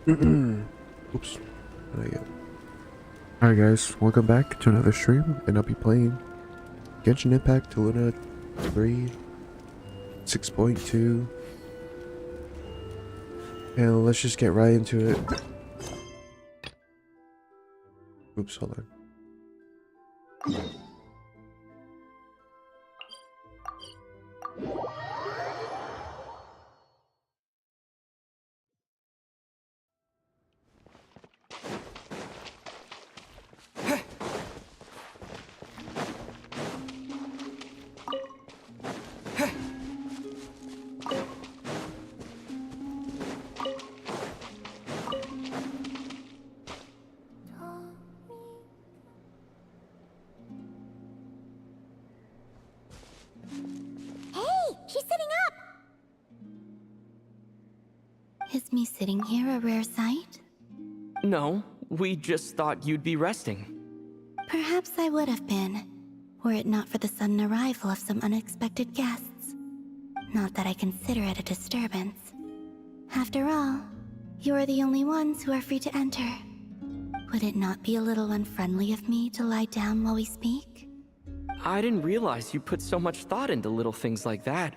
Oops. Alright guys, welcome back to another stream, and I'll be playing Genshin Impact Luna 3 6.2. And let's just get right into it. Oops, hold on. Is me sitting here a rare sight? No, we just thought you'd be resting. Perhaps I would have been, were it not for the sudden arrival of some unexpected guests. Not that I consider it a disturbance. After all, you are the only ones who are free to enter. Would it not be a little unfriendly of me to lie down while we speak? I didn't realize you put so much thought into little things like that.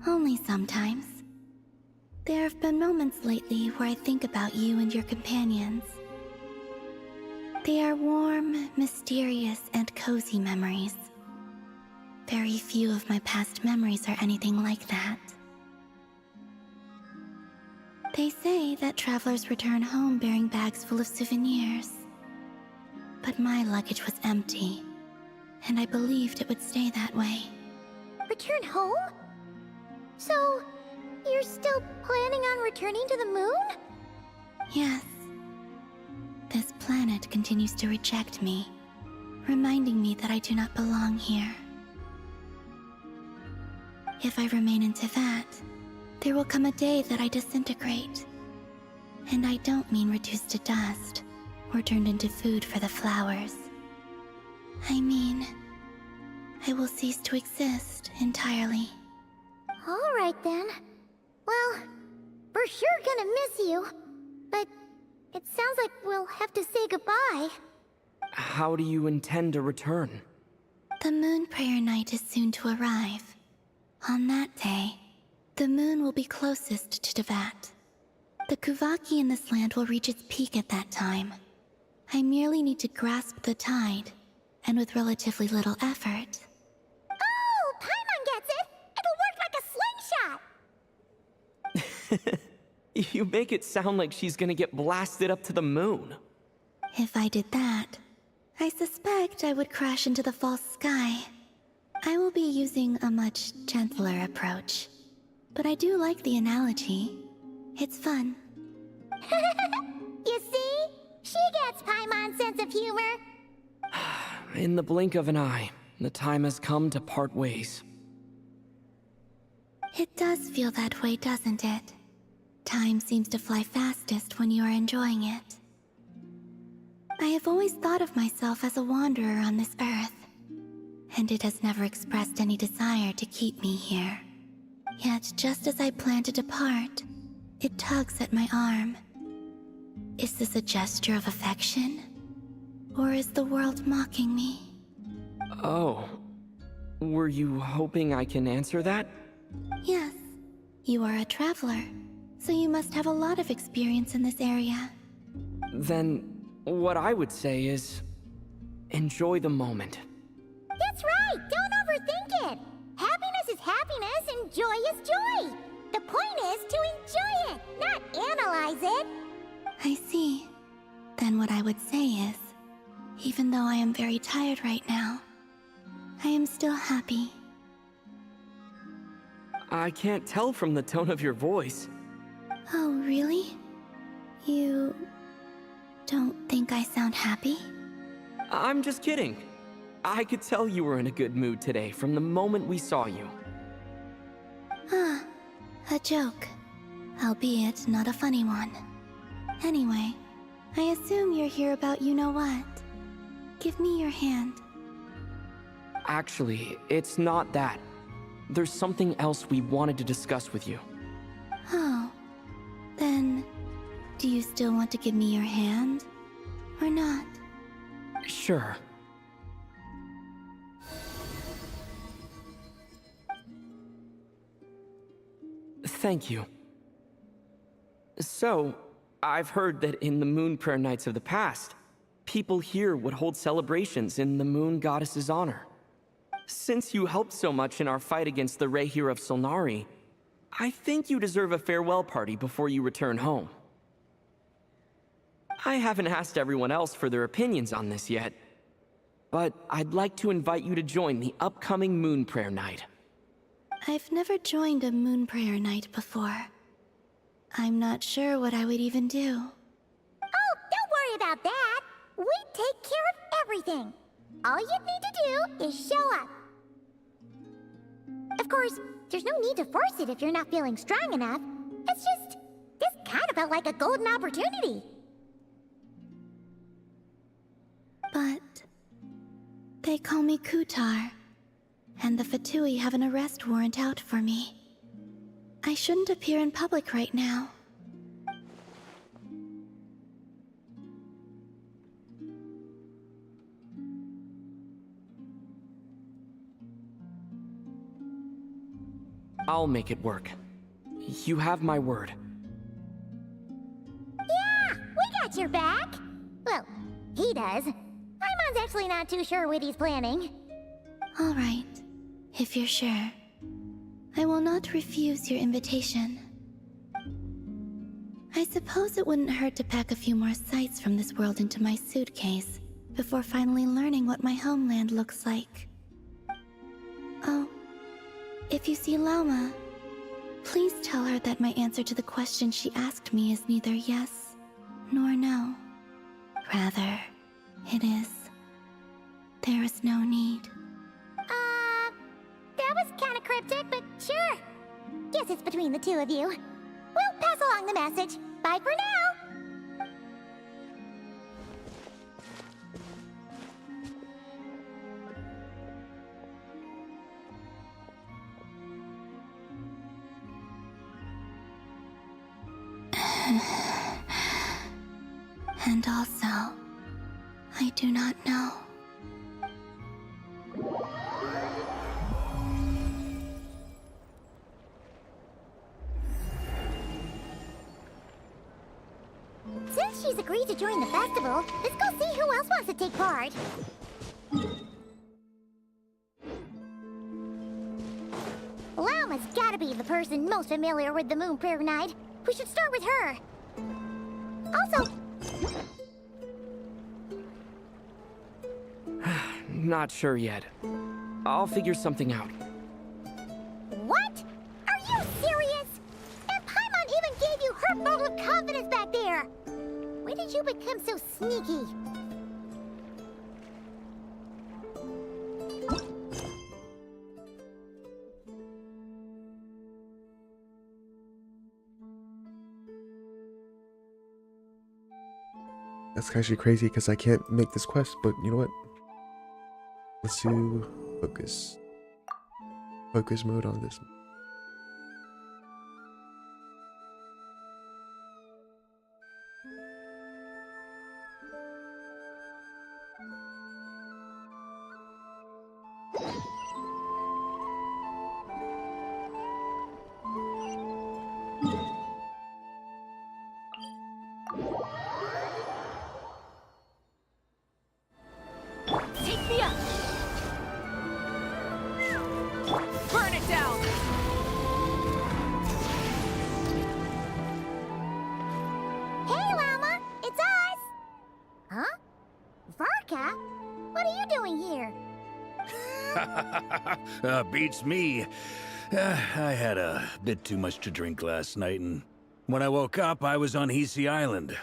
Only sometimes. There have been moments lately where I think about you and your companions. They are warm, mysterious, and cozy memories. Very few of my past memories are anything like that. They say that travelers return home bearing bags full of souvenirs. But my luggage was empty, and I believed it would stay that way. Return home? So, you're still planning on returning to the moon? Yes. This planet continues to reject me, reminding me that I do not belong here. If I remain in Teyvat, there will come a day that I disintegrate. And I don't mean reduced to dust, or turned into food for the flowers. I mean, I will cease to exist entirely. Alright then. Well, we're sure gonna miss you. But it sounds like we'll have to say goodbye. How do you intend to return? The moon prayer night is soon to arrive. On that day, the moon will be closest to Teyvat. The Kuvaki in this land will reach its peak at that time. I merely need to grasp the tide, and with relatively little effort. Oh, Paimon gets it! It'll work like a slingshot! You make it sound like she's gonna get blasted up to the moon. If I did that, I suspect I would crash into the false sky. I will be using a much gentler approach. But I do like the analogy. It's fun. You see? She gets Paimon's sense of humor. In the blink of an eye, the time has come to part ways. It does feel that way, doesn't it? Time seems to fly fastest when you are enjoying it. I have always thought of myself as a wanderer on this earth, and it has never expressed any desire to keep me here. Yet, just as I plan to depart, it tugs at my arm. Is this a gesture of affection? Or is the world mocking me? Oh. Were you hoping I can answer that? Yes. You are a traveler, so you must have a lot of experience in this area. Then, what I would say is, enjoy the moment. That's right! Don't overthink it! Happiness is happiness and joy is joy! The point is to enjoy it, not analyze it! I see. Then what I would say is, even though I am very tired right now, I am still happy. I can't tell from the tone of your voice. Oh, really? You don't think I sound happy? I'm just kidding. I could tell you were in a good mood today from the moment we saw you. Ah, a joke. Albeit not a funny one. Anyway, I assume you're here about you-know-what. Give me your hand. Actually, it's not that. There's something else we wanted to discuss with you. Oh. Then, do you still want to give me your hand? Or not? Sure. Thank you. So, I've heard that in the Moon Prayer Nights of the past, people here would hold celebrations in the Moon Goddess's honor. Since you helped so much in our fight against the Rehir of Solnari, I think you deserve a farewell party before you return home. I haven't asked everyone else for their opinions on this yet, but I'd like to invite you to join the upcoming Moon Prayer Night. I've never joined a Moon Prayer Night before. I'm not sure what I would even do. Oh, don't worry about that. We take care of everything. All you need to do is show up. Of course, there's no need to force it if you're not feeling strong enough. It's just, this kind of felt like a golden opportunity. But they call me Kutar, and the Fatui have an arrest warrant out for me. I shouldn't appear in public right now. I'll make it work. You have my word. Yeah, we got your back. Well, he does. Paimon's actually not too sure what he's planning. All right, if you're sure. I will not refuse your invitation. I suppose it wouldn't hurt to pack a few more sights from this world into my suitcase before finally learning what my homeland looks like. Oh, if you see Lauma, please tell her that my answer to the question she asked me is neither yes nor no. Rather, it is. There is no need. That was kind of cryptic, but sure. Guess it's between the two of you. We'll pass along the message. Bye for now. And also, I do not know. Since she's agreed to join the festival, let's go see who else wants to take part. Lauma's gotta be the person most familiar with the Moon Prayer Night. We should start with her. Also... Not sure yet. I'll figure something out. What? Are you serious? And Paimon even gave you her vote of confidence back there! When did you become so sneaky? That's actually crazy because I can't make this quest, but you know what? Let's do focus. Focus mode on this. Take me up! Burn it down! Hey, Llama! It's us! Huh? Varka? What are you doing here? Beats me. I had a bit too much to drink last night, and when I woke up, I was on Hisi Island.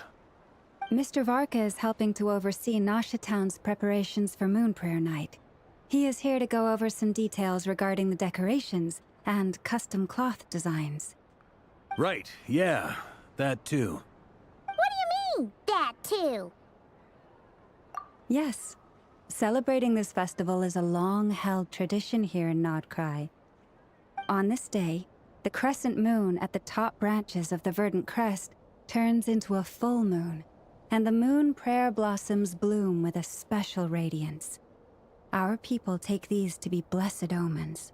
Mr. Varka is helping to oversee Nasha Town's preparations for Moon Prayer Night. He is here to go over some details regarding the decorations and custom cloth designs. Right, yeah, that too. What do you mean, that too? Yes. Celebrating this festival is a long-held tradition here in Nodcry. On this day, the crescent moon at the top branches of the verdant crest turns into a full moon, and the moon prayer blossoms bloom with a special radiance. Our people take these to be blessed omens.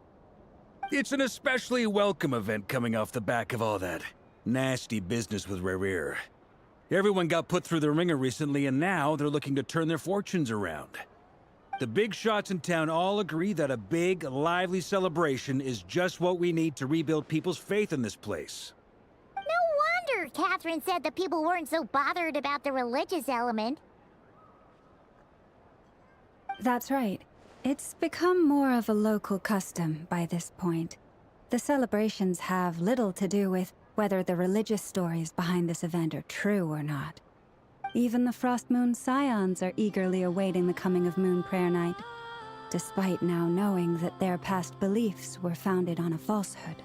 It's an especially welcome event coming off the back of all that nasty business with Rare. Everyone got put through the ringer recently, and now they're looking to turn their fortunes around. The big shots in town all agree that a big, lively celebration is just what we need to rebuild people's faith in this place. No wonder Catherine said the people weren't so bothered about the religious element. That's right. It's become more of a local custom by this point. The celebrations have little to do with whether the religious stories behind this event are true or not. Even the Frost Moon Scions are eagerly awaiting the coming of Moon Prayer Night, despite now knowing that their past beliefs were founded on a falsehood.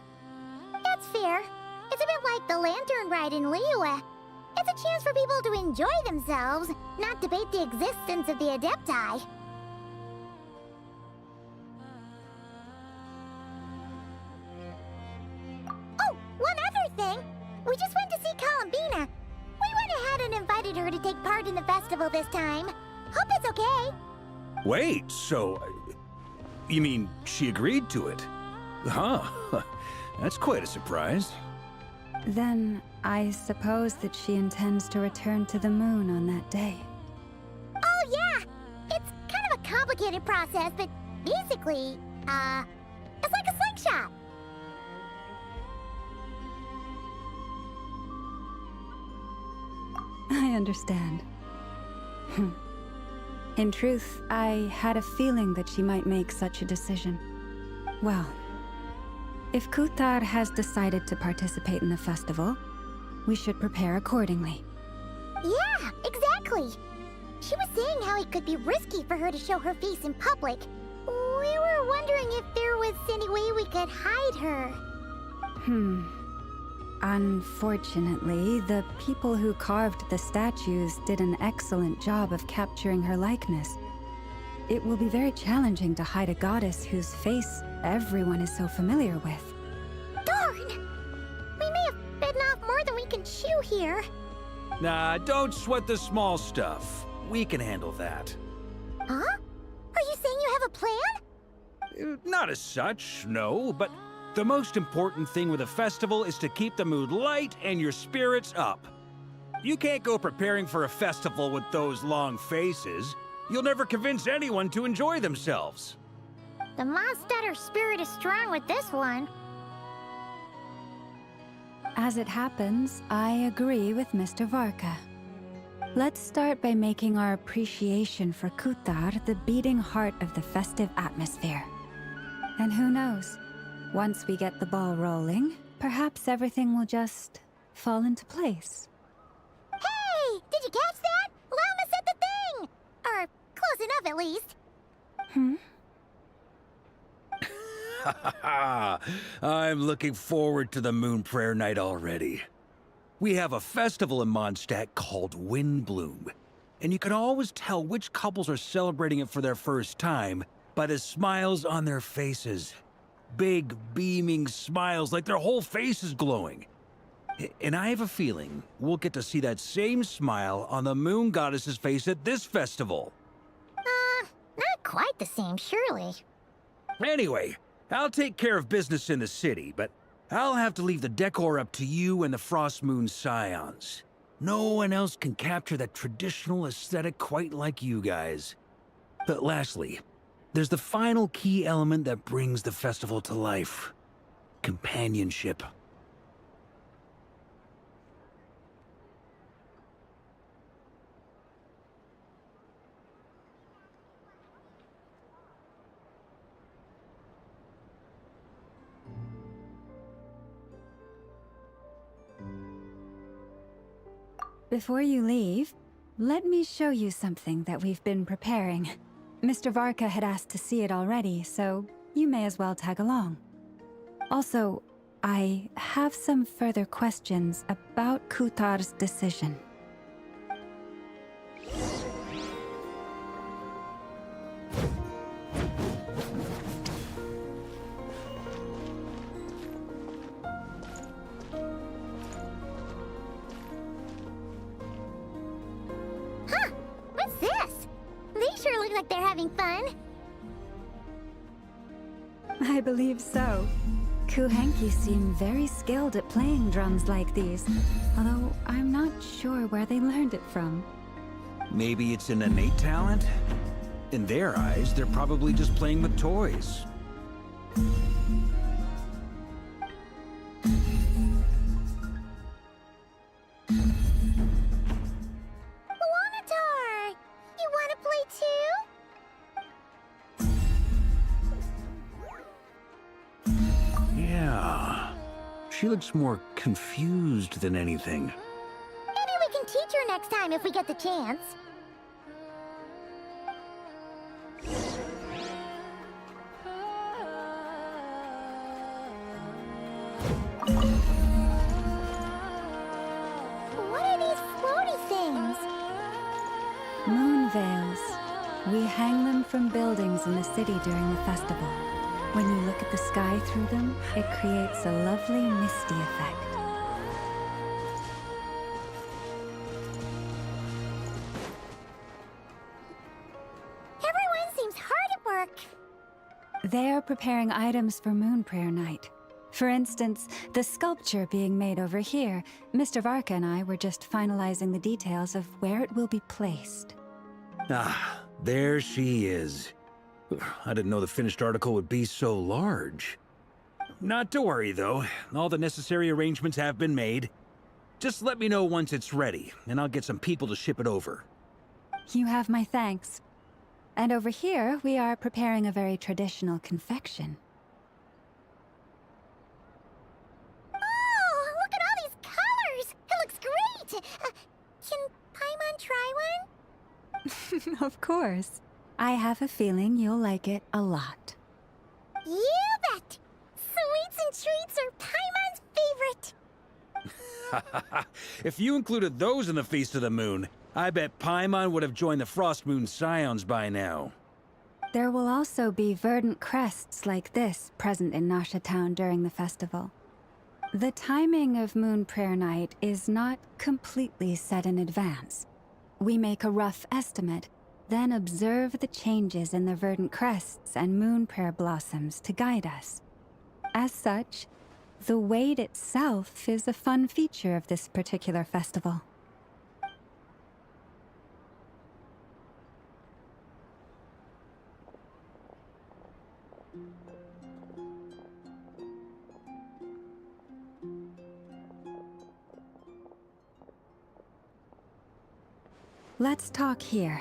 That's fair. It's a bit like the Lantern Ride in Liyue. It's a chance for people to enjoy themselves, not debate the existence of the Adepti. Oh, one other thing! We just went to see Columbina. We went ahead and invited her to take part in the festival this time. Hope it's okay. Wait, so... you mean she agreed to it? Huh. That's quite a surprise. Then, I suppose that she intends to return to the moon on that day. Oh, yeah! It's kind of a complicated process, but basically, it's like a slingshot. I understand. In truth, I had a feeling that she might make such a decision. Well, if Kuthar has decided to participate in the festival, we should prepare accordingly. Yeah, exactly. She was saying how it could be risky for her to show her face in public. We were wondering if there was any way we could hide her. Unfortunately, the people who carved the statues did an excellent job of capturing her likeness. It will be very challenging to hide a goddess whose face everyone is so familiar with. Darn! We may have bitten off more than we can chew here. Nah, don't sweat the small stuff. We can handle that. Huh? Are you saying you have a plan? Not as such, no, but the most important thing with a festival is to keep the mood light and your spirits up. You can't go preparing for a festival with those long faces. You'll never convince anyone to enjoy themselves. The Mondstatter spirit is strong with this one. As it happens, I agree with Mr. Varka. Let's start by making our appreciation for Kuthar the beating heart of the festive atmosphere. And who knows? Once we get the ball rolling, perhaps everything will just fall into place. Hey! Did you catch that? Lama said the thing! Or close enough, at least. I'm looking forward to the Moon Prayer Night already. We have a festival in Mondstadt called Windbloom, and you can always tell which couples are celebrating it for their first time by the smiles on their faces. Big, beaming smiles like their whole face is glowing. And I have a feeling we'll get to see that same smile on the Moon Goddess's face at this festival. Not quite the same, surely. Anyway, I'll take care of business in the city, but I'll have to leave the decor up to you and the Frost Moon Scions. No one else can capture that traditional aesthetic quite like you guys. But lastly, there's the final key element that brings the festival to life. Companionship. Before you leave, let me show you something that we've been preparing. Mr. Varka had asked to see it already, so you may as well tag along. Also, I have some further questions about Kuthar's decision. like they're having fun. I believe so. Kuhenki seem very skilled at playing drums like these, although I'm not sure where they learned it from. Maybe it's an innate talent? In their eyes, they're probably just playing with toys. Wanatar! You wanna play too? Yeah. She looks more confused than anything. Maybe we can teach her next time if we get the chance. What are these floaty things? Moon veils. We hang them from buildings in the city during the festival. When you look at the sky through them, it creates a lovely misty effect. Everyone seems hard at work. They're preparing items for Moon Prayer Night. For instance, the sculpture being made over here, Mr. Varka and I were just finalizing the details of where it will be placed. Ah, there she is. I didn't know the finished article would be so large. Not to worry, though. All the necessary arrangements have been made. Just let me know once it's ready, and I'll get some people to ship it over. You have my thanks. And over here, we are preparing a very traditional confection. Oh, look at all these colors! It looks great! Can Paimon try one? Of course. I have a feeling you'll like it a lot. You bet! Sweets and treats are Paimon's favorite. If you included those in the Feast of the Moon, I bet Paimon would have joined the Frost Moon Scions by now. There will also be verdant crests like this present in Nasha Town during the festival. The timing of Moon Prayer Night is not completely set in advance. We make a rough estimate, then observe the changes in the verdant crests and moon prayer blossoms to guide us. As such, the wait itself is a fun feature of this particular festival. Let's talk here.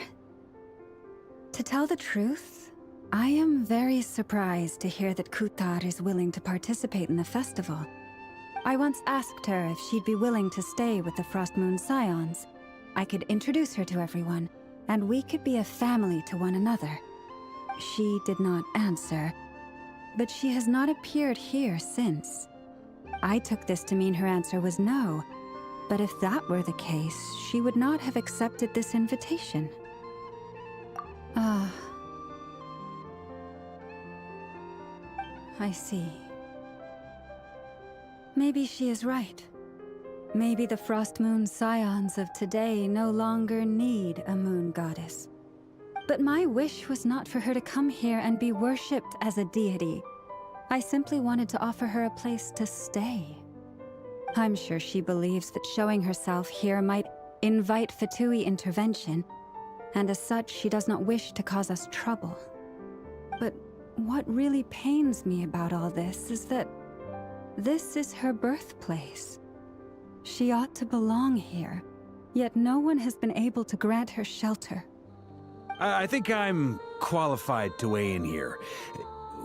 To tell the truth, I am very surprised to hear that Kutar is willing to participate in the festival. I once asked her if she'd be willing to stay with the Frost Moon Scions. I could introduce her to everyone, and we could be a family to one another. She did not answer, but she has not appeared here since. I took this to mean her answer was no, but if that were the case, she would not have accepted this invitation. I see. Maybe she is right. Maybe the Frost Moon Scions of today no longer need a moon goddess. But my wish was not for her to come here and be worshipped as a deity. I simply wanted to offer her a place to stay. I'm sure she believes that showing herself here might invite Fatui intervention, and as such, she does not wish to cause us trouble. But what really pains me about all this is that this is her birthplace. She ought to belong here, yet no one has been able to grant her shelter. I think I'm qualified to weigh in here.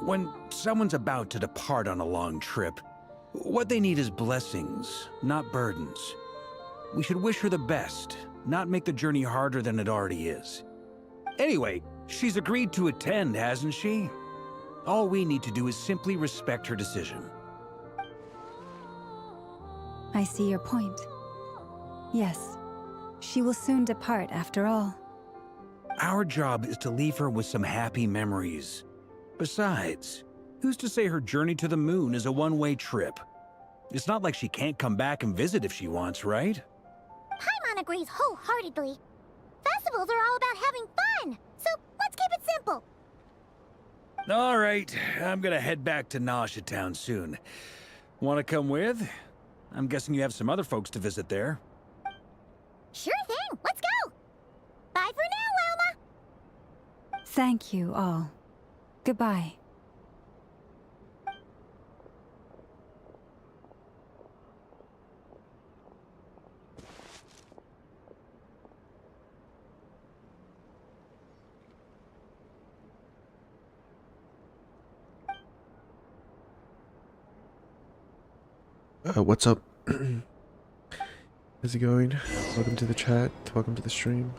When someone's about to depart on a long trip, what they need is blessings, not burdens. We should wish her the best, not make the journey harder than it already is. Anyway, she's agreed to attend, hasn't she? All we need to do is simply respect her decision. I see your point. Yes, she will soon depart after all. Our job is to leave her with some happy memories. Besides, who's to say her journey to the moon is a one-way trip? It's not like she can't come back and visit if she wants, right? Paimon agrees wholeheartedly. Festivals are all about having fun, so let's keep it All right, I'm gonna head back to Nausea Town soon. Want to come with? I'm guessing you have some other folks to visit there. Sure thing, let's go! Bye for now, Wilma! Thank you all. Goodbye. What's up? How's it going? Welcome to the chat. Welcome to the stream.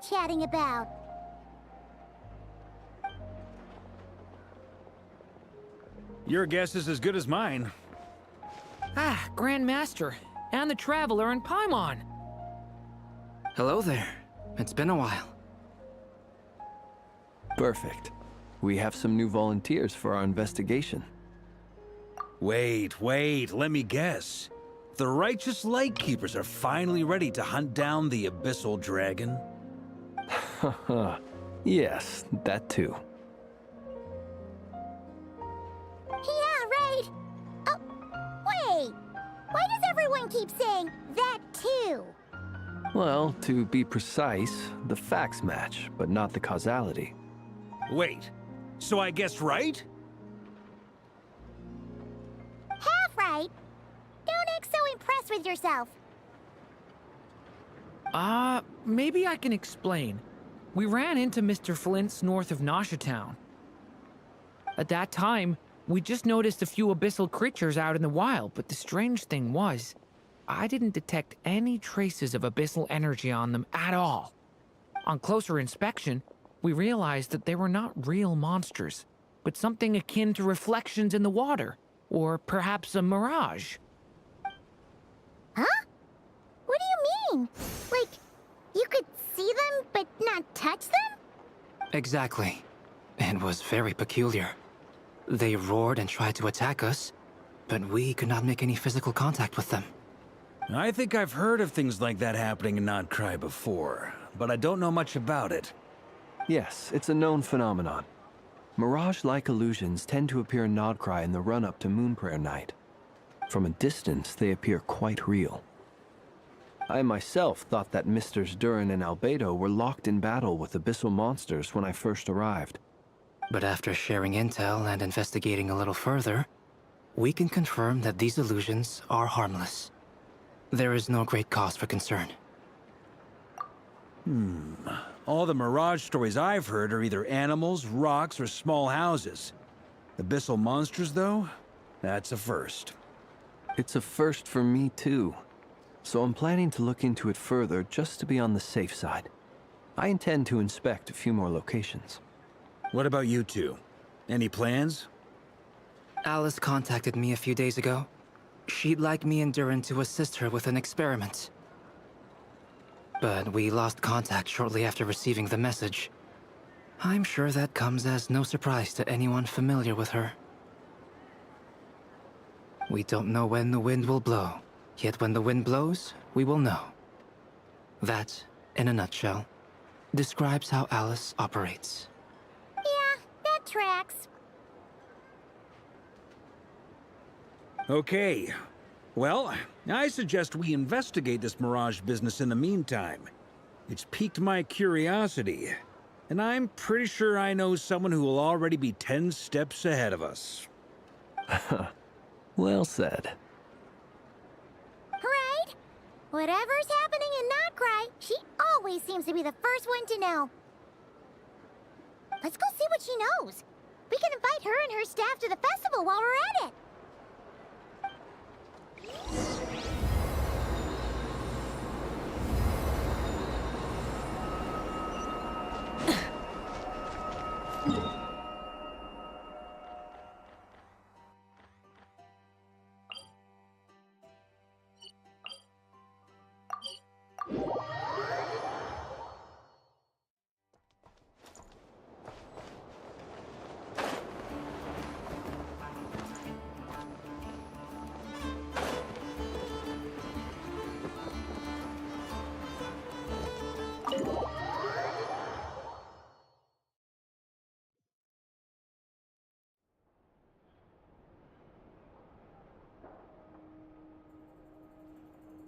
Chatting about? Your guess is as good as mine. Ah, Grandmaster, and the Traveler in Paimon. Hello there. It's been a while. Perfect. We have some new volunteers for our investigation. Wait, let me guess. The righteous Lightkeepers are finally ready to hunt down the Abyssal Dragon? Haha. Yes, that too. Yeah, right. Oh, wait. Why does everyone keep saying that too? Well, to be precise, the facts match, but not the causality. Wait, so I guessed right? Half right. Don't act so impressed with yourself. Maybe I can explain. We ran into Mr. Flint's north of Nausea Town. At that time, we just noticed a few abyssal creatures out in the wild, but the strange thing was, I didn't detect any traces of abyssal energy on them at all. On closer inspection, we realized that they were not real monsters, but something akin to reflections in the water, or perhaps a mirage. Huh? What do you mean? Like, you could see them, but not touch them? Exactly. It was very peculiar. They roared and tried to attack us, but we could not make any physical contact with them. I think I've heard of things like that happening in Nocturne before, but I don't know much about it. Yes, it's a known phenomenon. Mirage-like illusions tend to appear in Nodcry in the run-up to Moonprayer Night. From a distance, they appear quite real. I myself thought that Misters Durin and Albedo were locked in battle with abyssal monsters when I first arrived. But after sharing intel and investigating a little further, we can confirm that these illusions are harmless. There is no great cause for concern. All the Mirage stories I've heard are either animals, rocks, or small houses. Abyssal monsters, though? That's a first. It's a first for me, too. So I'm planning to look into it further just to be on the safe side. I intend to inspect a few more locations. What about you two? Any plans? Alice contacted me a few days ago. She'd like me and Durin to assist her with an experiment. But we lost contact shortly after receiving the message. I'm sure that comes as no surprise to anyone familiar with her. We don't know when the wind will blow, yet when the wind blows, we will know. That, in a nutshell, describes how Alice operates. Yeah, that tracks. Okay. Well, I suggest we investigate this Mirage business in the meantime. It's piqued my curiosity, and I'm pretty sure I know someone who will already be 10 steps ahead of us. Well said. Right? Whatever's happening in Nocturne, she always seems to be the first one to know. Let's go see what she knows. We can invite her and her staff to the festival while we're at it.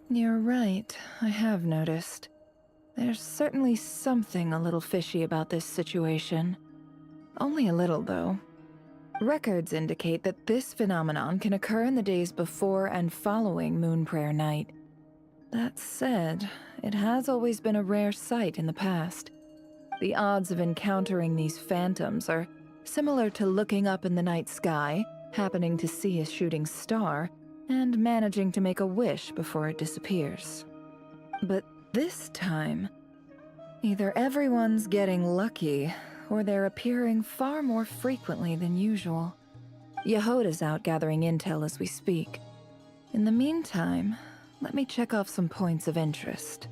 You're right, I have noticed. There's certainly something a little fishy about this situation. Only a little, though. Records indicate that this phenomenon can occur in the days before and following Moon Prayer Night. That said, it has always been a rare sight in the past. The odds of encountering these phantoms are similar to looking up in the night sky, happening to see a shooting star, and managing to make a wish before it disappears. But this time, either everyone's getting lucky, or they're appearing far more frequently than usual. Yehoda's out gathering intel as we speak. In the meantime, let me check off some points of interest.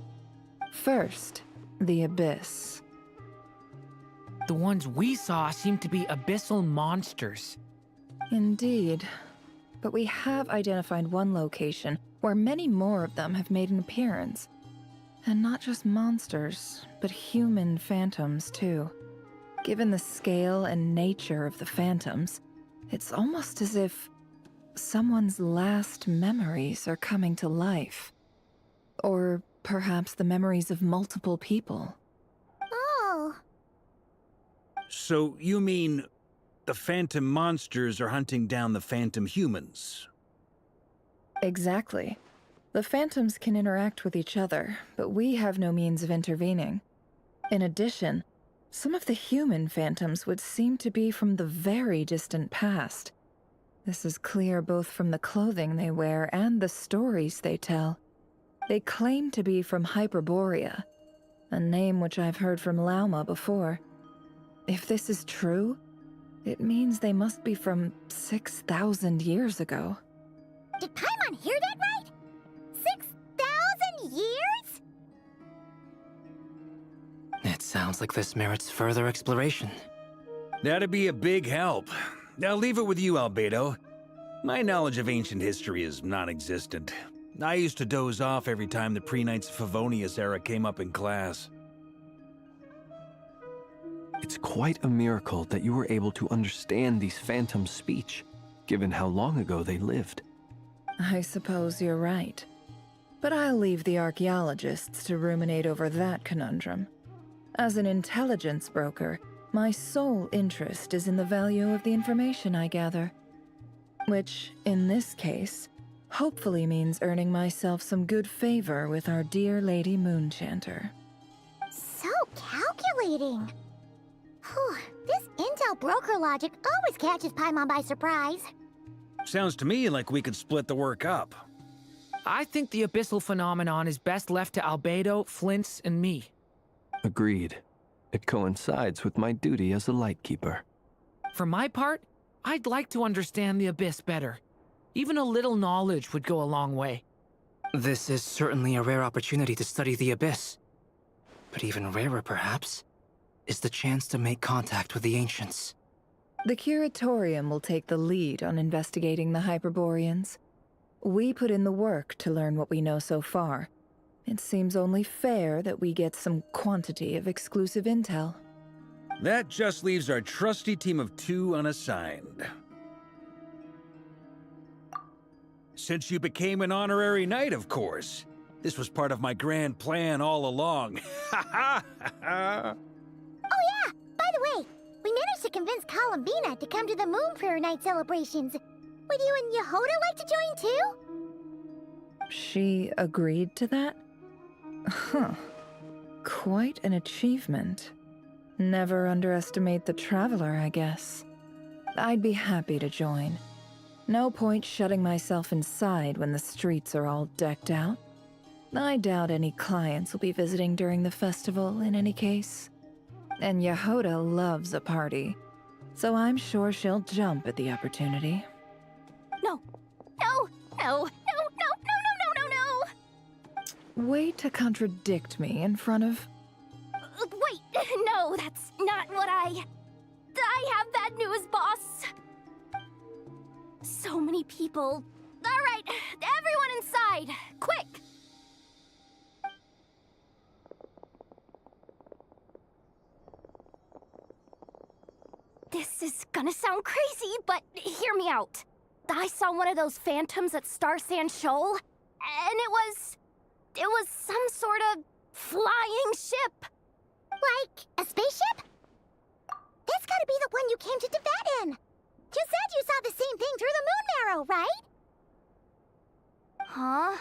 First, the Abyss. The ones we saw seem to be abyssal monsters. Indeed. But we have identified one location where many more of them have made an appearance. And not just monsters, but human phantoms too. Given the scale and nature of the phantoms, it's almost as if someone's last memories are coming to life. Or perhaps the memories of multiple people. Oh. So you mean the phantom monsters are hunting down the phantom humans? Exactly. The phantoms can interact with each other, but we have no means of intervening. In addition, some of the human phantoms would seem to be from the very distant past. This is clear both from the clothing they wear and the stories they tell. They claim to be from Hyperborea, a name which I've heard from Lauma before. If this is true, it means they must be from 6,000 years ago. Did Paimon hear that right? 6,000 years? It sounds like this merits further exploration. That'd be a big help. I'll leave it with you, Albedo. My knowledge of ancient history is non-existent. I used to doze off every time the pre-Knights of Favonius era came up in class. It's quite a miracle that you were able to understand these phantoms' speech, given how long ago they lived. I suppose you're right. But I'll leave the archaeologists to ruminate over that conundrum. As an intelligence broker, my sole interest is in the value of the information I gather. Which, in this case, hopefully means earning myself some good favor with our dear Lady Moonchanter. So calculating. Whew, this intel broker logic always catches Paimon by surprise. Sounds to me like we could split the work up. I think the abyssal phenomenon is best left to Albedo, Flint's, and me. Agreed. It coincides with my duty as a lightkeeper. For my part, I'd like to understand the Abyss better. Even a little knowledge would go a long way. This is certainly a rare opportunity to study the Abyss. But even rarer, perhaps, is the chance to make contact with the Ancients. The Curatorium will take the lead on investigating the Hyperboreans. We put in the work to learn what we know so far. It seems only fair that we get some quantity of exclusive intel. That just leaves our trusty team of 2 unassigned. Since you became an honorary knight, of course. This was part of my grand plan all along. Ha ha ha! Oh yeah, by the way, we managed to convince Columbina to come to the Moon Prayer Night celebrations. Would you and Yehoda like to join too? She agreed to that? Huh. Quite an achievement. Never underestimate the traveler, I guess. I'd be happy to join. No point shutting myself inside when the streets are all decked out. I doubt any clients will be visiting during the festival in any case. And Yehoda loves a party, so I'm sure she'll jump at the opportunity. No. No. No. No. No. No. No. No. No. Way to contradict me in front of... Wait. No, that's not what I have bad news, boss. So many people. All right, everyone inside, quick. This is gonna sound crazy, but hear me out. I saw one of those phantoms at Star Sand Shoal, and it was some sort of flying ship. Like a spaceship? That's gotta be the one you came to Tibet in. You said you saw the same thing through the moon marrow, right? Huh?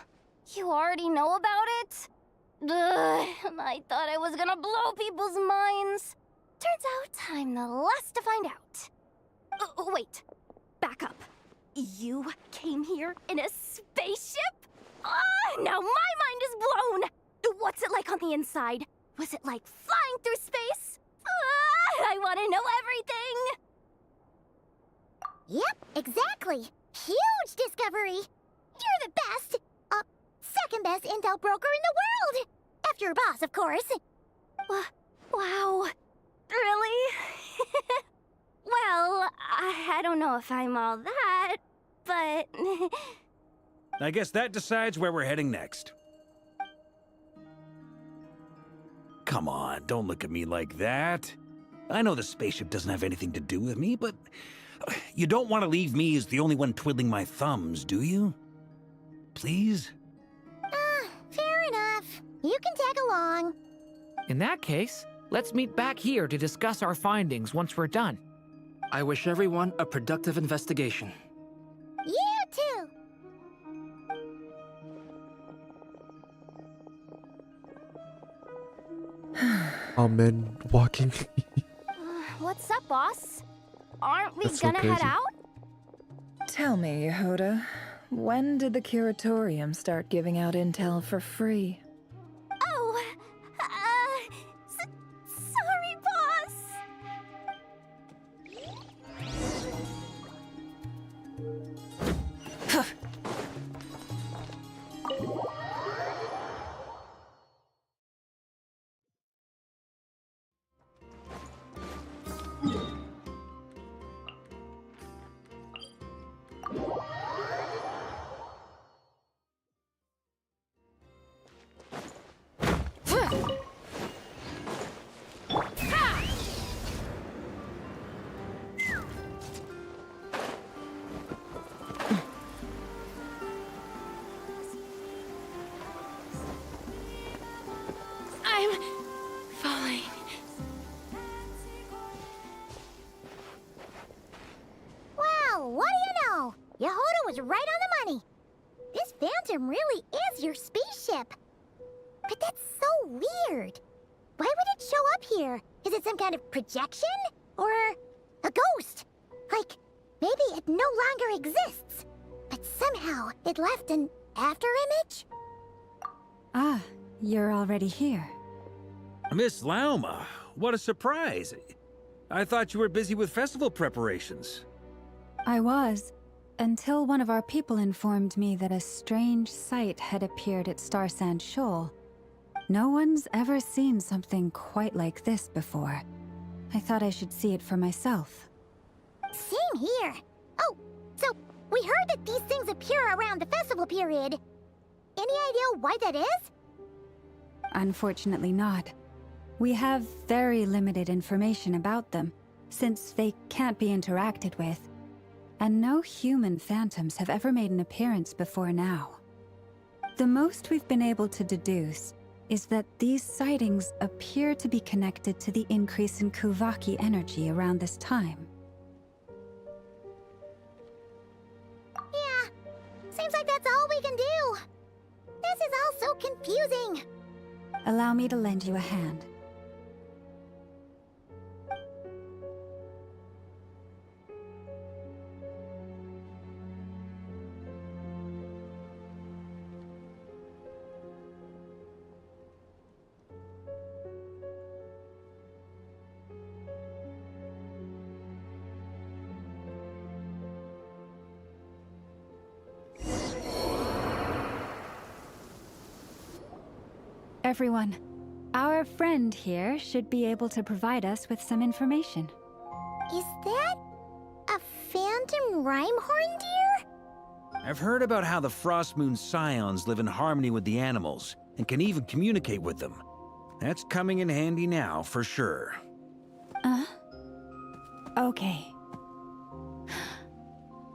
You already know about it? Ugh, I thought I was gonna blow people's minds. Turns out I'm the last to find out. Wait, back up. You came here in a spaceship? Now my mind is blown! What's it like on the inside? Was it like flying through space? I want to know everything! Yep, exactly. Huge discovery. You're the best, second best intel broker in the world. After your boss, of course. Wow. Really? Well, I don't know if I'm all that, but... I guess that decides where we're heading next. Come on, don't look at me like that. I know the spaceship doesn't have anything to do with me, but you don't want to leave me as the only one twiddling my thumbs, do you? Please? Fair enough. You can tag along. In that case, let's meet back here to discuss our findings once we're done. I wish everyone a productive investigation. You too. All men walking. What's up, boss? Aren't we That's so gonna head crazy. out? Tell me, Yehoda, when did the Curatorium start giving out intel for free? Oh, sorry, boss. I'm falling. Well, what do you know? Yehoda was right on the money. This phantom really is your spaceship. But that's so weird. Why would it show up here? Is it some kind of projection? Or a ghost? Like, maybe it no longer exists, but somehow it left an afterimage? Ah, you're already here. Miss Lauma, what a surprise. I thought you were busy with festival preparations. I was, until one of our people informed me that a strange sight had appeared at Star Sand Shoal. No one's ever seen something quite like this before. I thought I should see it for myself. Same here. Oh, so we heard that these things appear around the festival period. Any idea why that is? Unfortunately not. We have very limited information about them, since they can't be interacted with. And no human phantoms have ever made an appearance before now. The most we've been able to deduce is that these sightings appear to be connected to the increase in Kuvaki energy around this time. Yeah, seems like that's all we can do. This is all so confusing. Allow me to lend you a hand. Everyone, our friend here should be able to provide us with some information. Is that a phantom Rhymehorn deer? I've heard about how the Frost Moon Scions live in harmony with the animals and can even communicate with them. That's coming in handy now, for sure. Okay.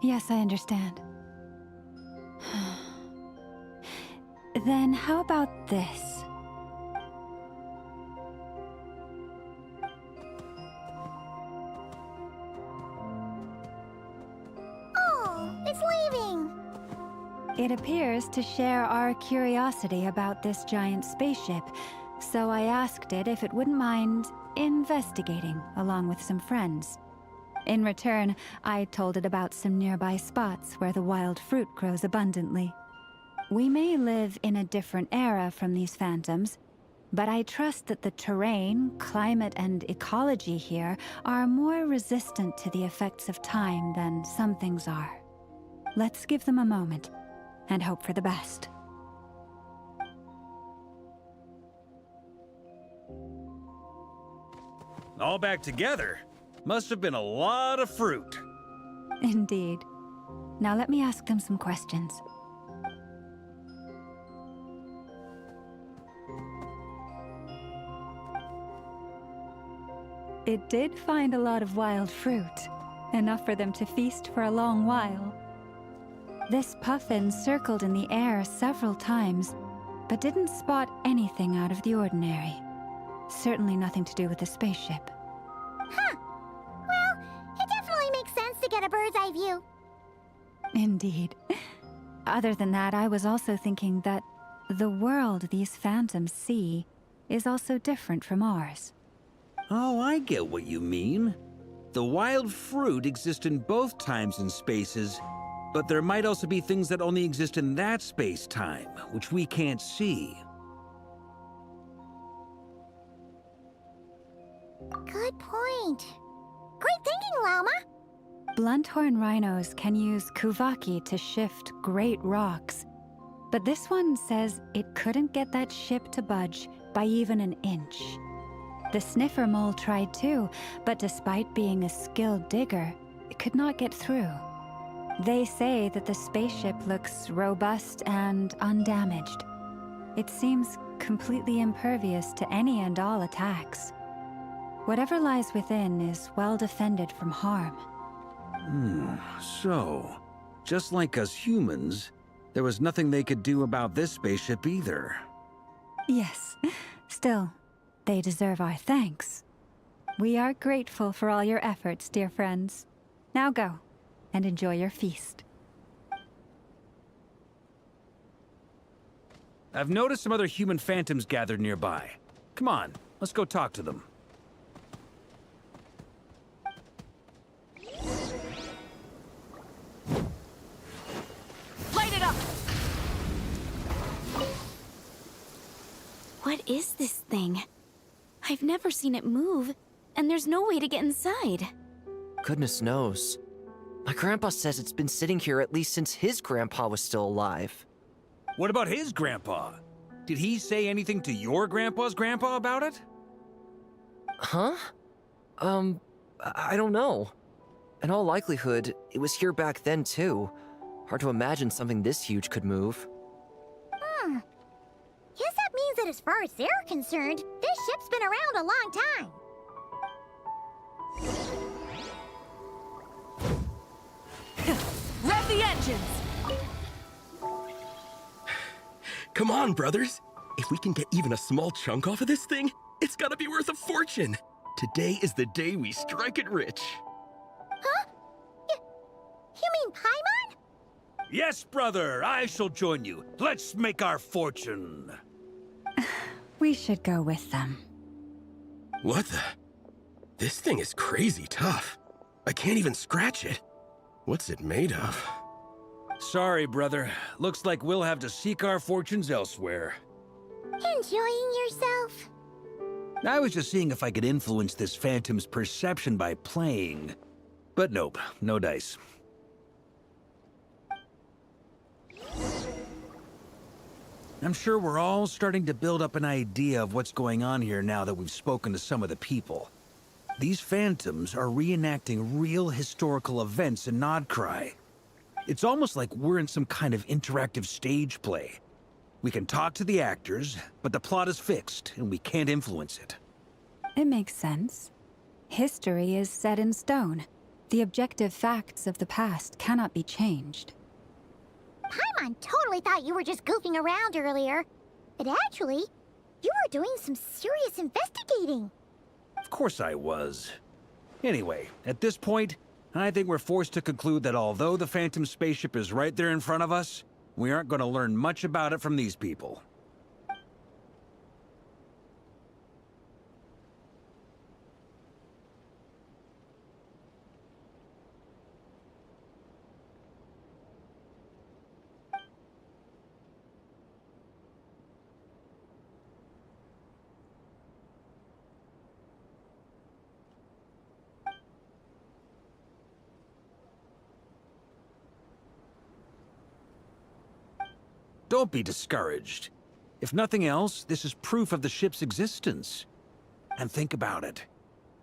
Yes, I understand. Then how about this? Oh, it's leaving. It appears to share our curiosity about this giant spaceship, so I asked it if it wouldn't mind investigating along with some friends. In return, I told it about some nearby spots where the wild fruit grows abundantly. We may live in a different era from these phantoms, but I trust that the terrain, climate, and ecology here are more resistant to the effects of time than some things are. Let's give them a moment and hope for the best. All back together? Must have been a lot of fruit. Indeed. Now let me ask them some questions. It did find a lot of wild fruit, enough for them to feast for a long while. This puffin circled in the air several times, but didn't spot anything out of the ordinary. Certainly nothing to do with the spaceship. Huh. Well, it definitely makes sense to get a bird's eye view. Indeed. Other than that, I was also thinking that the world these phantoms see is also different from ours. Oh, I get what you mean. The wild fruit exist in both times and spaces, but there might also be things that only exist in that space-time, which we can't see. Good point. Great thinking, Llama. Blunthorn rhinos can use Kuvaki to shift great rocks, but this one says it couldn't get that ship to budge by even an inch. The sniffer mole tried too, but despite being a skilled digger, it could not get through. They say that the spaceship looks robust and undamaged. It seems completely impervious to any and all attacks. Whatever lies within is well defended from harm. So, just like us humans, there was nothing they could do about this spaceship either. Yes, still, they deserve our thanks. We are grateful for all your efforts, dear friends. Now go, and enjoy your feast. I've noticed some other human phantoms gathered nearby. Come on, let's go talk to them. Light it up! What is this thing? I've never seen it move, and there's no way to get inside. Goodness knows. My grandpa says it's been sitting here at least since his grandpa was still alive. What about his grandpa? Did he say anything to your grandpa's grandpa about it? Huh? I don't know. In all likelihood, it was here back then too. Hard to imagine something this huge could move. Guess that means that as far as they're concerned, this ship's been around a long time. Rev the engines! Come on, brothers. If we can get even a small chunk off of this thing, it's gotta be worth a fortune. Today is the day we strike it rich. Huh? You mean Paimon? Yes, brother, I shall join you. Let's make our fortune. We should go with them. What the? This thing is crazy tough. I can't even scratch it. What's it made of? Sorry, brother. Looks like we'll have to seek our fortunes elsewhere. Enjoying yourself? I was just seeing if I could influence this phantom's perception by playing. But nope, no dice. I'm sure we're all starting to build up an idea of what's going on here now that we've spoken to some of the people. These phantoms are reenacting real historical events in Nodcry. It's almost like we're in some kind of interactive stage play. We can talk to the actors, but the plot is fixed, and we can't influence it. It makes sense. History is set in stone. The objective facts of the past cannot be changed. Paimon totally thought you were just goofing around earlier. But actually, you were doing some serious investigating. Of course I was. Anyway, at this point, I think we're forced to conclude that although the Phantom spaceship is right there in front of us, we aren't going to learn much about it from these people. Don't be discouraged. If nothing else, this is proof of the ship's existence. And think about it.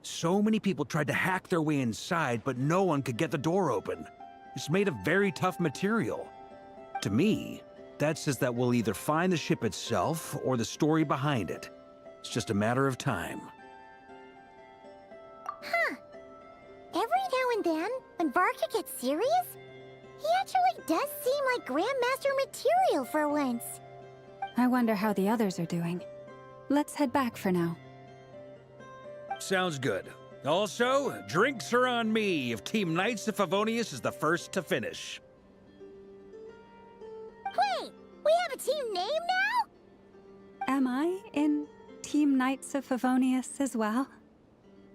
So many people tried to hack their way inside, but no one could get the door open. It's made of very tough material. To me, that says that we'll either find the ship itself or the story behind it. It's just a matter of time. Huh. Every now and then, when Varka gets serious, he actually does seem like Grandmaster material for once. I wonder how the others are doing. Let's head back for now. Sounds good. Also, drinks are on me if Team Knights of Favonius is the first to finish. Wait, we have a team name now? Am I in Team Knights of Favonius as well?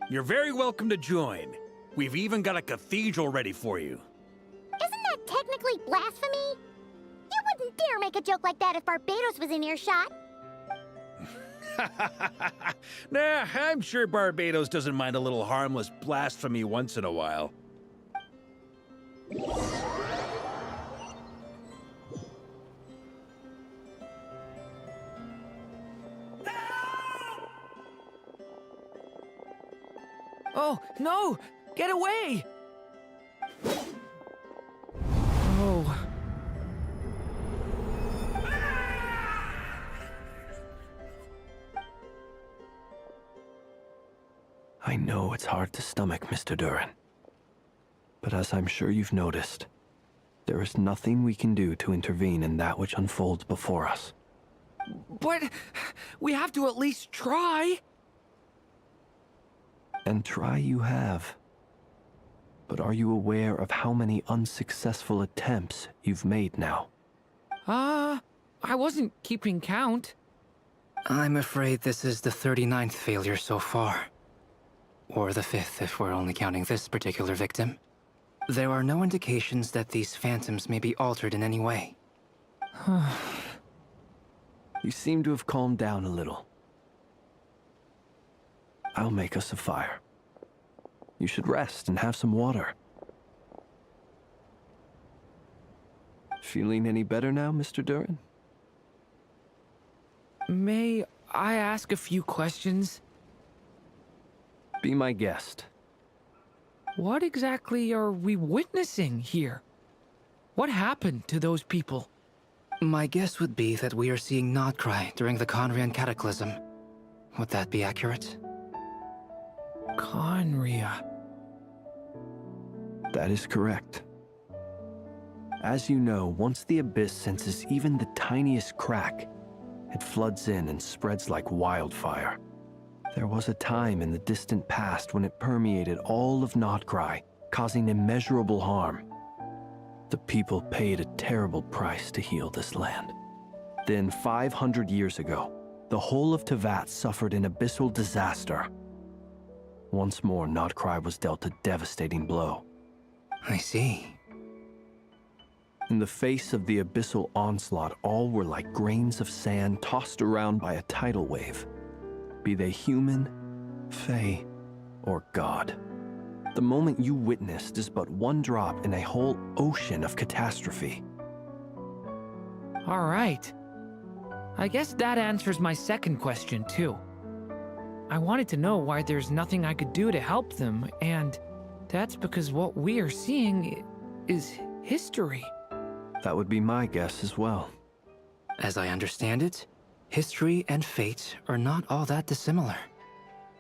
You're very welcome to join. We've even got a cathedral ready for you. Isn't that technically blasphemy? You wouldn't dare make a joke like that if Barbados was in earshot. Nah, I'm sure Barbados doesn't mind a little harmless blasphemy once in a while. Oh, no! Get away! Oh. I know it's hard to stomach, Mr. Duran. But as I'm sure you've noticed, there is nothing we can do to intervene in that which unfolds before us. But we have to at least try. And try you have. But are you aware of how many unsuccessful attempts you've made now? I wasn't keeping count. I'm afraid this is the 39th failure so far. Or the 5th if we're only counting this particular victim. There are no indications that these phantoms may be altered in any way. You seem to have calmed down a little. I'll make us a fire. You should rest and have some water. Feeling any better now, Mr. Duran? May I ask a few questions? Be my guest. What exactly are we witnessing here? What happened to those people? My guess would be that we are seeing Nodcry during the Conrian Cataclysm. Would that be accurate? Conria. That is correct. As you know, once the abyss senses even the tiniest crack, it floods in and spreads like wildfire. There was a time in the distant past when it permeated all of Nocturne, causing immeasurable harm. The people paid a terrible price to heal this land. Then, 500 years ago, the whole of Tevat suffered an abyssal disaster. Once more, Nocturne was dealt a devastating blow. I see. In the face of the abyssal onslaught, all were like grains of sand tossed around by a tidal wave. Be they human, fae, or god. The moment you witnessed is but one drop in a whole ocean of catastrophe. All right. I guess that answers my second question, too. I wanted to know why there's nothing I could do to help them, and that's because what we are seeing is history. That would be my guess as well. As I understand it, history and fate are not all that dissimilar.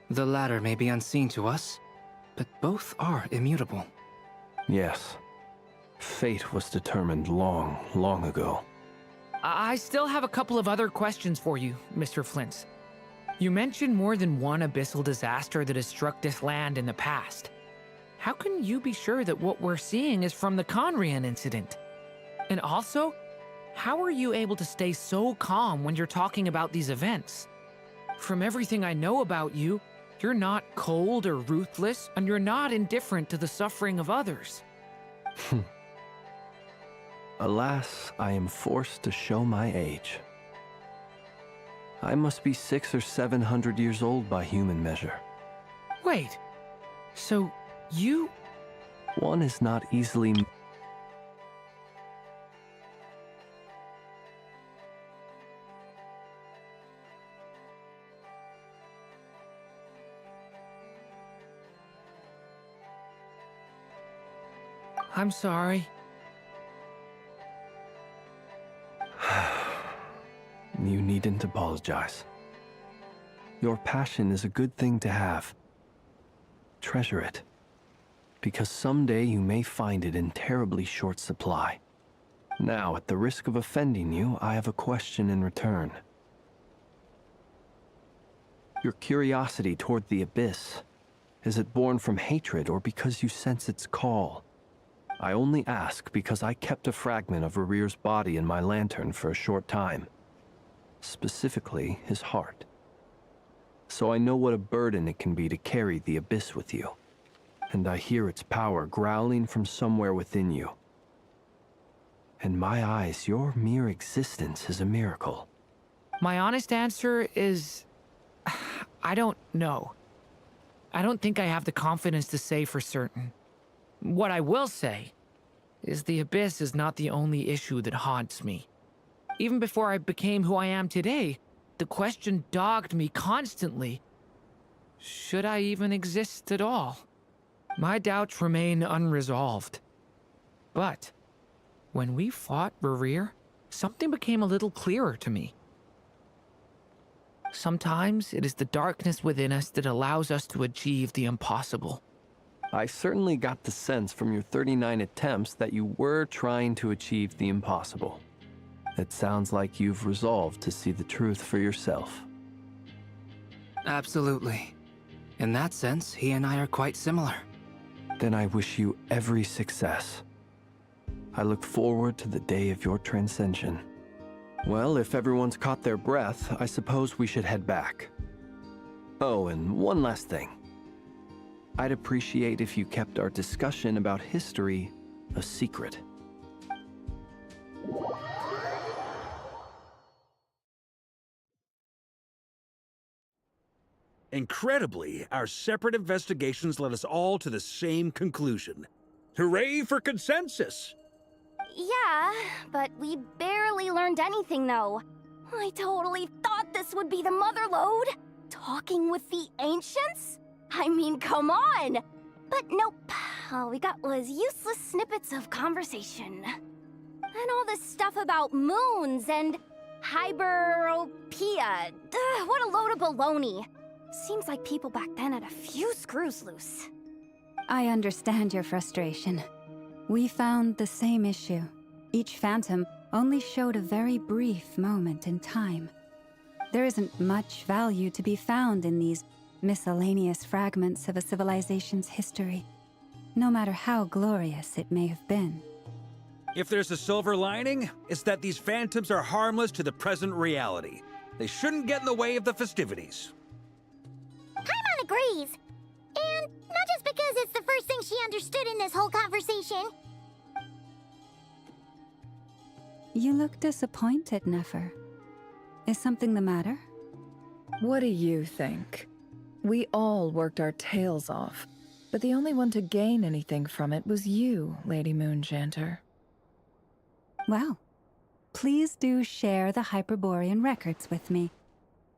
The latter may be unseen to us, but both are immutable. Yes. Fate was determined long, long ago. I still have a couple of other questions for you, Mr. Flint. You mentioned more than one abyssal disaster that has struck this land in the past. How can you be sure that what we're seeing is from the Conrian incident? And also, how are you able to stay so calm when you're talking about these events? From everything I know about you, you're not cold or ruthless, and you're not indifferent to the suffering of others. Alas, I am forced to show my age. I must be 600 or 700 years old by human measure. Wait, so you... One is not easily... I'm sorry. You needn't apologize. Your passion is a good thing to have. Treasure it, because someday you may find it in terribly short supply. Now, at the risk of offending you, I have a question in return. Your curiosity toward the abyss, is it born from hatred or because you sense its call? I only ask because I kept a fragment of Rarir's body in my lantern for a short time. Specifically, his heart. So I know what a burden it can be to carry the abyss with you. And I hear its power growling from somewhere within you. In my eyes, your mere existence is a miracle. My honest answer is... I don't know. I don't think I have the confidence to say for certain. What I will say is the abyss is not the only issue that haunts me. Even before I became who I am today, the question dogged me constantly. Should I even exist at all? My doubts remain unresolved. But when we fought Rarir, something became a little clearer to me. Sometimes it is the darkness within us that allows us to achieve the impossible. I certainly got the sense from your 39 attempts that you were trying to achieve the impossible. It sounds like you've resolved to see the truth for yourself. Absolutely. In that sense, he and I are quite similar. Then I wish you every success. I look forward to the day of your transcension. Well, if everyone's caught their breath, I suppose we should head back. Oh, and one last thing. I'd appreciate if you kept our discussion about history a secret. Incredibly, our separate investigations led us all to the same conclusion. Hooray for consensus! Yeah, but we barely learned anything, though. I totally thought this would be the mother lode. Talking with the ancients? I mean, come on! But nope. All we got was useless snippets of conversation. And all this stuff about moons and hyperopia. What a load of baloney. Seems like people back then had a few screws loose. I understand your frustration. We found the same issue. Each phantom only showed a very brief moment in time. There isn't much value to be found in these miscellaneous fragments of a civilization's history, no matter how glorious it may have been. If there's a silver lining, it's that these phantoms are harmless to the present reality. They shouldn't get in the way of the festivities. Paimon agrees. And not just because it's the first thing she understood in this whole conversation. You look disappointed, Nefer. Is something the matter? What do you think? We all worked our tails off, but the only one to gain anything from it was you, Lady Moonjanter. Well, please do share the Hyperborean records with me.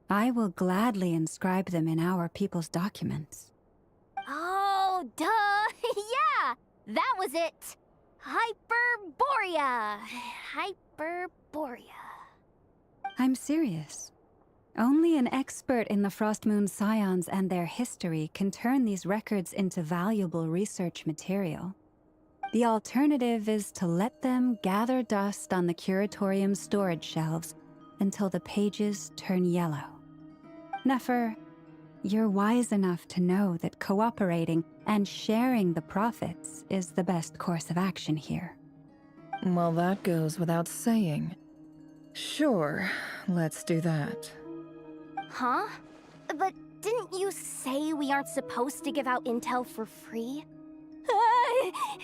I will gladly inscribe them in our people's documents. Oh, duh! Yeah! That was it! Hyperborea! Hyperborea. I'm serious. Only an expert in the Frostmoon Scions and their history can turn these records into valuable research material. The alternative is to let them gather dust on the Curatorium's storage shelves until the pages turn yellow. Nefer, you're wise enough to know that cooperating and sharing the profits is the best course of action here. Well, that goes without saying. Sure, let's do that. Huh? But didn't you say we aren't supposed to give out intel for free?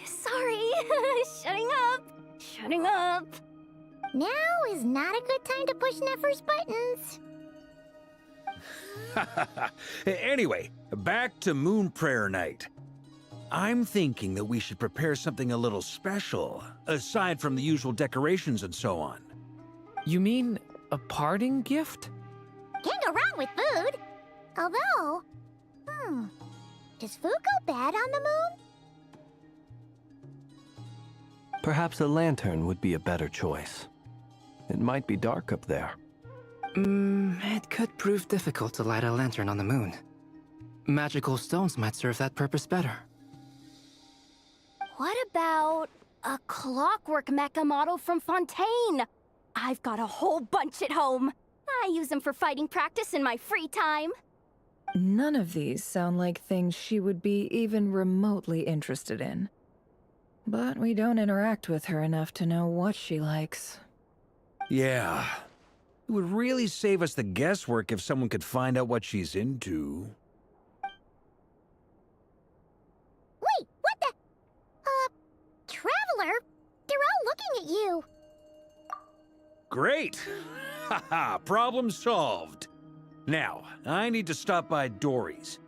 Sorry. Shutting up. Now is not a good time to push Nefer's buttons. Anyway, back to Moon Prayer Night. I'm thinking that we should prepare something a little special, aside from the usual decorations and so on. You mean a parting gift? Can't go wrong with food. Although, does food go bad on the moon? Perhaps a lantern would be a better choice. It might be dark up there. It could prove difficult to light a lantern on the moon. Magical stones might serve that purpose better. What about a clockwork mecha model from Fontaine? I've got a whole bunch at home. I use them for fighting practice in my free time. None of these sound like things she would be even remotely interested in. But we don't interact with her enough to know what she likes. Yeah. It would really save us the guesswork if someone could find out what she's into. Wait, what the? Traveler? They're all looking at you. Great! Haha, problem solved. Now, I need to stop by Dory's.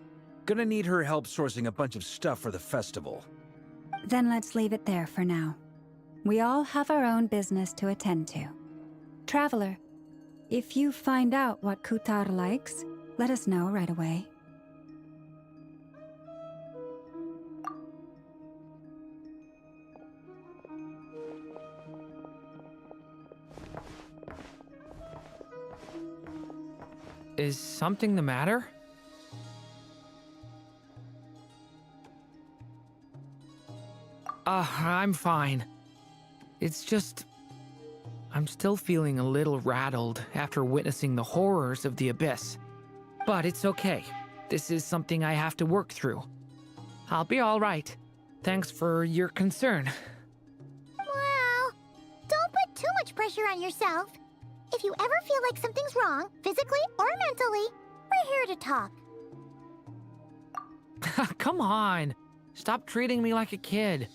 Gonna need her help sourcing a bunch of stuff for the festival. Then let's leave it there for now. We all have our own business to attend to. Traveler, if you find out what Kutar likes, let us know right away. Is something the matter? I'm fine. It's just... I'm still feeling a little rattled after witnessing the horrors of the Abyss. But it's okay. This is something I have to work through. I'll be all right. Thanks for your concern. Well, don't put too much pressure on yourself. If you ever feel like something's wrong, physically or mentally, we're here to talk. Come on. Stop treating me like a kid.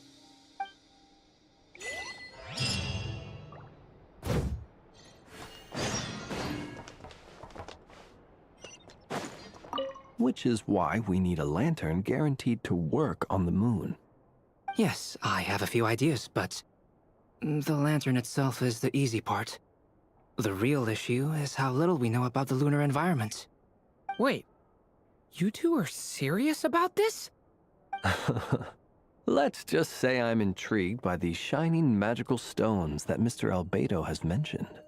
Which is why we need a lantern guaranteed to work on the moon. Yes, I have a few ideas, but the lantern itself is the easy part. The real issue is how little we know about the lunar environment. Wait, you two are serious about this? Let's just say I'm intrigued by these shining magical stones that Mr. Albedo has mentioned.